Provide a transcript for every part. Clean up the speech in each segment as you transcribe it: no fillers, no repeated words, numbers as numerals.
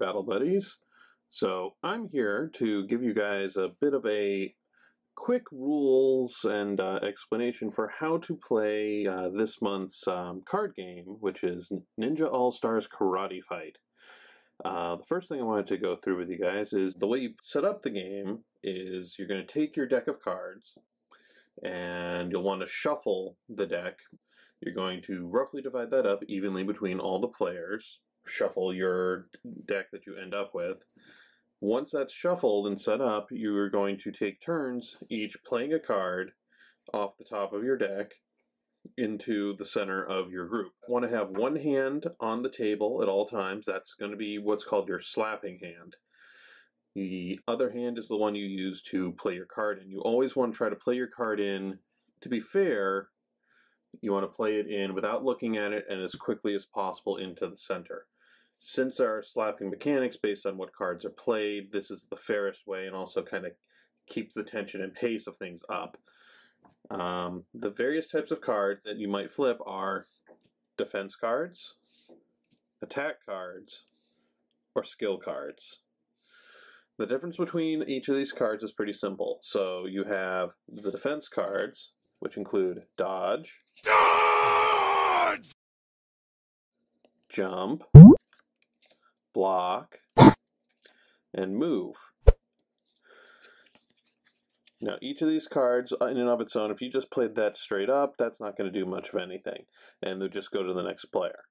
Battle Buddies. So I'm here to give you guys a bit of a quick rules and explanation for how to play this month's card game, which is Ninja All-Stars Karate Fight. The first thing I wanted to go through with you guys is the way you set up the game is you're going to take your deck of cards and you'll want to shuffle the deck. You're going to roughly divide that up evenly between all the players. Shuffle your deck that you end up with. Once that's shuffled and set up, you're going to take turns, each playing a card off the top of your deck into the center of your group. You want to have one hand on the table at all times. That's going to be what's called your slapping hand. The other hand is the one you use to play your card in. You always want to try to play your card in, to be fair, you want to play it in without looking at it and as quickly as possible into the center. Since there are slapping mechanics based on what cards are played, this is the fairest way and also kind of keeps the tension and pace of things up. The various types of cards that you might flip are defense cards, attack cards, or skill cards. The difference between each of these cards is pretty simple. So you have the defense cards, which include dodge, jump, block, and move. Now, each of these cards, in and of its own, if you just played that straight up, that's not going to do much of anything, and they'll just go to the next player.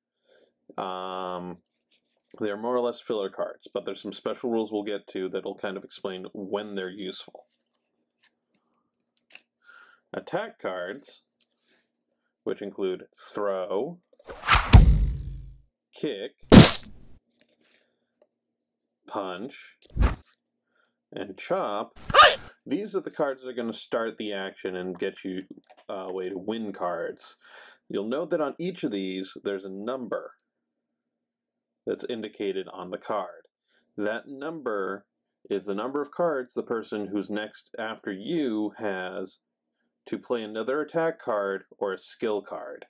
They're more or less filler cards, but there's some special rules we'll get to that'll kind of explain when they're useful. Attack cards, which include throw, kick, punch, and chop. These are the cards that are going to start the action and get you a way to win cards. You'll note that on each of these, there's a number that's indicated on the card. That number is the number of cards the person who's next after you has to play another attack card or a skill card.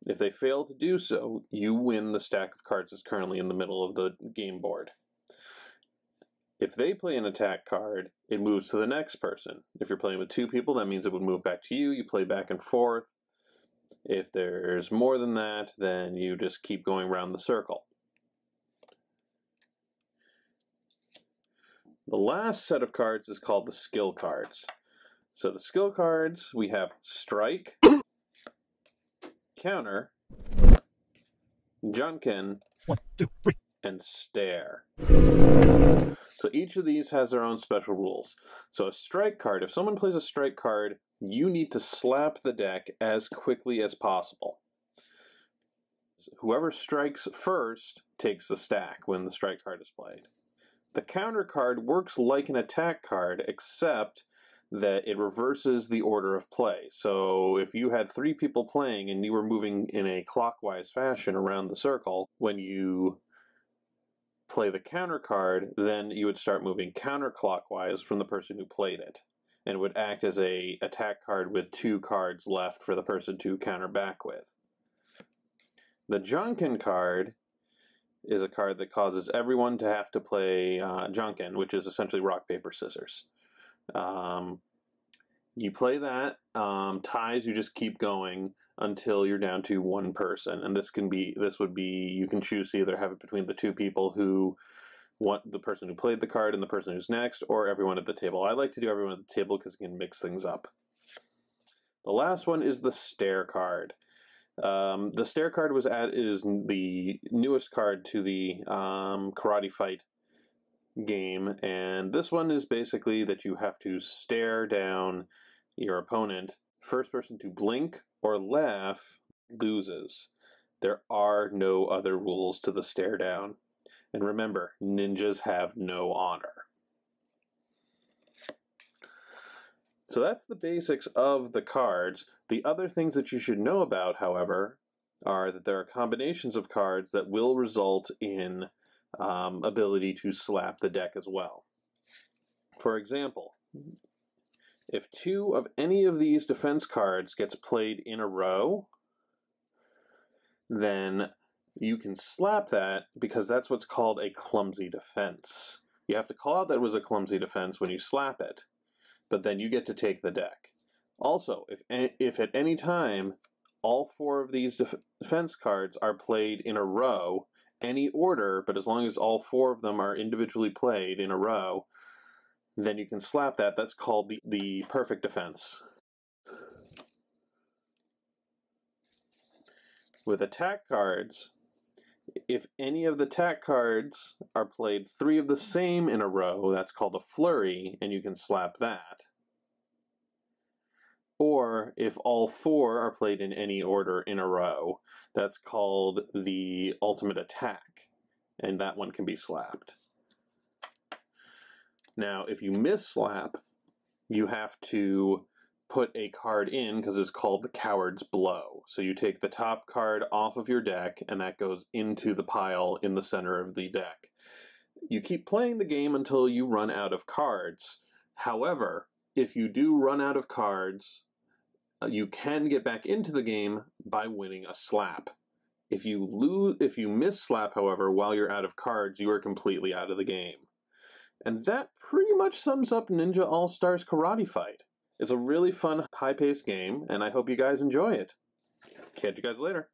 If they fail to do so, you win the stack of cards that's currently in the middle of the game board. If they play an attack card, it moves to the next person. If you're playing with two people, that means it would move back to you. You play back and forth. If there's more than that, then you just keep going around the circle. The last set of cards is called the skill cards. So the skill cards, we have strike, counter, junkin, 1, 2, 3, and stare. So each of these has their own special rules. So a strike card, if someone plays a strike card, you need to slap the deck as quickly as possible. Whoever strikes first takes the stack when the strike card is played. The counter card works like an attack card, except that it reverses the order of play. So if you had 3 people playing and you were moving in a clockwise fashion around the circle, when you play the counter card, then you would start moving counterclockwise from the person who played it, and would act as a attack card with 2 cards left for the person to counter back with. The Junkin card is a card that causes everyone to have to play Junkin, which is essentially rock, paper, scissors. You play that, ties, you just keep going until you're down to 1 person, and this would be, you can choose to either have it between the 2 people who want the person who played the card and the person who's next, or everyone at the table. I like to do everyone at the table because it can mix things up. The last one is the stare card. The stare card is the newest card to the Karate Fight game, and this one is basically that you have to stare down your opponent. First person to blink or laugh loses. There are no other rules to the stare down. And remember, ninjas have no honor. So that's the basics of the cards. The other things that you should know about, however, are that there are combinations of cards that will result in ability to slap the deck as well. For example, if 2 of any of these defense cards gets played in a row, then you can slap that because that's what's called a clumsy defense. You have to call out that it was a clumsy defense when you slap it, but then you get to take the deck. Also, if at any time all 4 of these defense cards are played in a row, any order, but as long as all 4 of them are individually played in a row, then you can slap that. That's called the perfect defense. With attack cards, if any of the attack cards are played 3 of the same in a row, that's called a flurry, and you can slap that. Or if all 4 are played in any order in a row, that's called the ultimate attack, and that one can be slapped. Now, if you miss slap, you have to put a card in because it's called the coward's blow. So you take the top card off of your deck, and that goes into the pile in the center of the deck. You keep playing the game until you run out of cards. However, if you do run out of cards, you can get back into the game by winning a slap. If you miss slap, however, while you're out of cards, you are completely out of the game. And that pretty much sums up Ninja All-Stars Karate Fight. It's a really fun, high-paced game, and I hope you guys enjoy it. Catch you guys later.